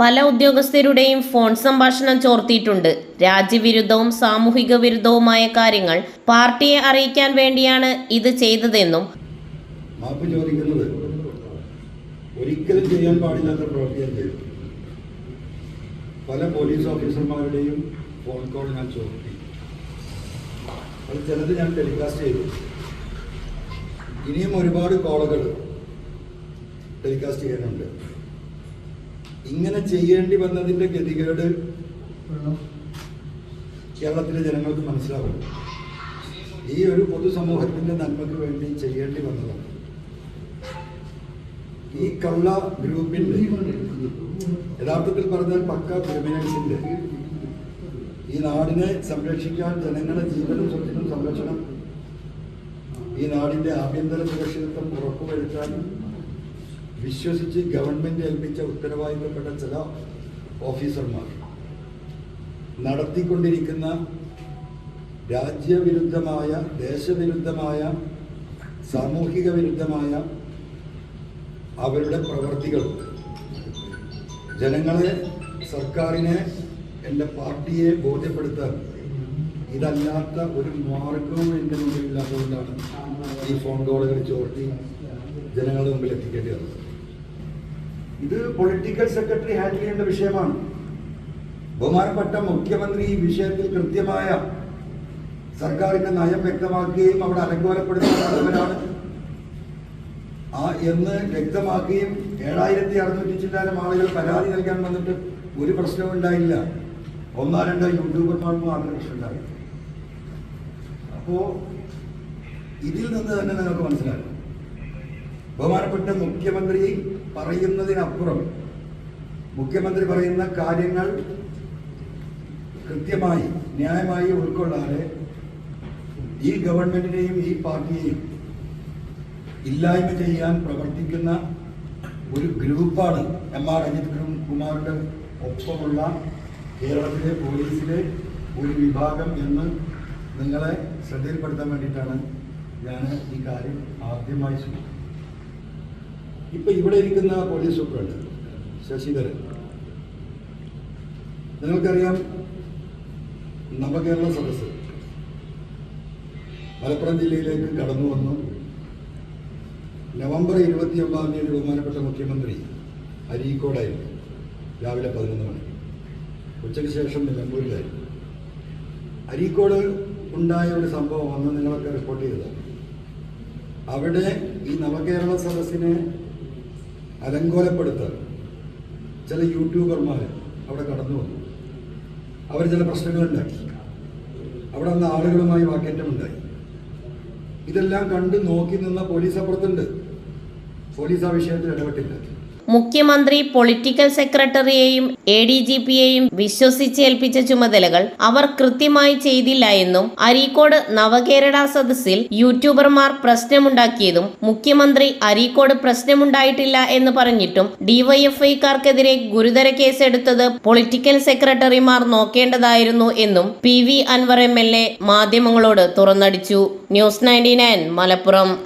പല ഉദ്യോഗസ്ഥരുടെയും ഫോൺ സംഭാഷണം ചോർത്തിയിട്ടുണ്ട്. രാജ്യവിരുദ്ധവും സാമൂഹിക വിരുദ്ധവുമായ കാര്യങ്ങൾ പാർട്ടിയെ അറിയിക്കാൻ വേണ്ടിയാണ് ഇത് ചെയ്തതെന്നും മാപ്പ് ചോദിക്കുന്നത് ഒരിക്കലും ചെയ്യാൻ പാടില്ലാത്ത പ്രവൃത്തിയാണ് ചെയ്തത്. പല പോലീസ് ഓഫീസർമാരുടെയും ഫോൺ കോൾ ഞാൻ ചോർത്തി. അത് ചിലത് ഞാൻ ടെലികാസ്റ്റ് ചെയ്തു. ഇനിയും ഒരുപാട് കോളുകൾ ടെലികാസ്റ്റ് ചെയ്യാനുണ്ട്. ഇങ്ങനെ ചെയ്യേണ്ടി വന്നതിൻ്റെ ഗതികേട് കേരളത്തിലെ ജനങ്ങൾക്ക് മനസ്സിലാവും. ഈ ഒരു പൊതുസമൂഹത്തിൻ്റെ നന്മയ്ക്ക് വേണ്ടി ചെയ്യേണ്ടി വന്നതാണ്. ഈ കള്ള ഗ്രൂപ്പിൻ്റെ യഥാർത്ഥത്തിൽ പറഞ്ഞാൽ പക്ക ക്രിമിനൽസിൻ്റെ ഈ നാടിനെ സംരക്ഷിക്കാൻ, ജനങ്ങളുടെ ജീവനും സ്വത്തിനും സംരക്ഷണം, ഈ നാടിൻ്റെ ആഭ്യന്തര സുരക്ഷിതത്വം ഉറപ്പുവരുത്താൻ വിശ്വസിച്ച് ഗവൺമെൻറ് ഏൽപ്പിച്ച ഉത്തരവാദിത്തപ്പെട്ട ചില ഓഫീസർമാർ നടത്തിക്കൊണ്ടിരിക്കുന്ന രാജ്യവിരുദ്ധമായ, ദേശവിരുദ്ധമായ, സാമൂഹിക വിരുദ്ധമായ അവരുടെ പ്രവർത്തികൾ ജനങ്ങളെ, സർക്കാരിനെ, എൻ്റെ പാർട്ടിയെ ബോധ്യപ്പെടുത്താൻ ഇതല്ലാത്ത ഒരു മാർഗവും എൻ്റെ മുമ്പിലില്ലാത്തതുകൊണ്ടാണ് ഈ ഫോൺ കോളുകൾ ചോർത്തി ജനങ്ങളുടെ മുമ്പിൽ എത്തിക്കേണ്ടി വന്നത്. ഇത് പൊളിറ്റിക്കൽ സെക്രട്ടറി ഹാൻഡിൽ ചെയ്യേണ്ട വിഷയമാണ്. ബഹുമാനപ്പെട്ട മുഖ്യമന്ത്രി ഈ വിഷയത്തിൽ കൃത്യമായ സർക്കാരിന്റെ നയം വ്യക്തമാക്കുകയും അവിടെ അലങ്കോലപ്പെടുത്തുന്നവരാണ് എന്ന് വ്യക്തമാക്കുകയും 7600 ചില്ലാനം ആളുകൾ പരാതി നൽകാൻ വന്നിട്ട് ഒരു പ്രശ്നവും ഉണ്ടായില്ല. 1-2 യൂട്യൂബർമാർക്ക് മാത്രം പ്രശ്നമുണ്ടായി. അപ്പോൾ ഇതിൽ നിന്ന് തന്നെ നിങ്ങൾക്ക് മനസ്സിലാക്കും, ബഹുമാനപ്പെട്ട മുഖ്യമന്ത്രി പറയുന്നതിനപ്പുറം മുഖ്യമന്ത്രി പറയുന്ന കാര്യങ്ങൾ കൃത്യമായി ന്യായമായി ഉൾക്കൊള്ളാതെ ഈ ഗവൺമെന്റിനെയും ഈ പാർട്ടിയെയും ഇല്ലായ്മ ചെയ്യാൻ പ്രവർത്തിക്കുന്ന ഒരു ഗ്രൂപ്പാണ് എം.ആർ. അജിത് കുമാറിന്റെ ഒപ്പമുള്ള കേരളത്തിലെ പോലീസിലെ ഒരു വിഭാഗം എന്ന് നിങ്ങളെ ശ്രദ്ധയിൽപ്പെടുത്താൻ വേണ്ടിയിട്ടാണ് ഞാൻ ഈ കാര്യം ആദ്യമായി സൂചിപ്പിക്കുന്നത്. ഇപ്പൊ ഇവിടെ ഇരിക്കുന്ന പോലീസ് സൂപ്രണ്ട് ശശിധരൻ, നിങ്ങൾക്കറിയാം, നവകേരള സദസ്സ് മലപ്പുറം ജില്ലയിലേക്ക് കടന്നു വന്നു. നവംബർ 29-ാം തീയതി ബഹുമാനപ്പെട്ട മുഖ്യമന്ത്രി അരീക്കോടായിരുന്നു. രാവിലെ 11 മണി. ഉച്ചയ്ക്ക് ശേഷം നിലമ്പൂരിലായിരുന്നു. അരീക്കോട് ഉണ്ടായ ഒരു സംഭവം അന്ന് നിങ്ങളൊക്കെ റിപ്പോർട്ട് ചെയ്തതാണ്. അവിടെ ഈ നവകേരള സദസ്സിനെ അലങ്കോലപ്പെടുത്താൻ ചില യൂട്യൂബർമാർ അവിടെ കടന്നു വന്നു. അവർ ചില പ്രശ്നങ്ങളുണ്ടാക്കി. അവിടെ വന്ന ആളുകളുമായി വാക്കേറ്റമുണ്ടായി. ഇതെല്ലാം കണ്ട് നോക്കി നിന്ന പോലീസ് അപ്പുറത്തുണ്ട്. പോലീസ് ആ വിഷയത്തിൽ ഇടപെട്ടില്ല. മുഖ്യമന്ത്രി പൊളിറ്റിക്കൽ സെക്രട്ടറിയെയും ADGPയെയും വിശ്വസിച്ചേൽപ്പിച്ച ചുമതലകൾ അവർ കൃത്യമായി ചെയ്തില്ല എന്നും അരീക്കോട് നവകേരള സദസ്സിൽ യൂട്യൂബർമാർ പ്രശ്നമുണ്ടാക്കിയതും മുഖ്യമന്ത്രി അരീക്കോട് പ്രശ്നമുണ്ടായിട്ടില്ല എന്ന് പറഞ്ഞിട്ടും DYFIക്കാർക്കെതിരെ ഗുരുതര കേസെടുത്തത് പൊളിറ്റിക്കൽ സെക്രട്ടറിമാർ നോക്കേണ്ടതായിരുന്നു എന്നും PV അൻവർ MLA മാധ്യമങ്ങളോട് തുറന്നടിച്ചു. ന്യൂസ് 99 മലപ്പുറം.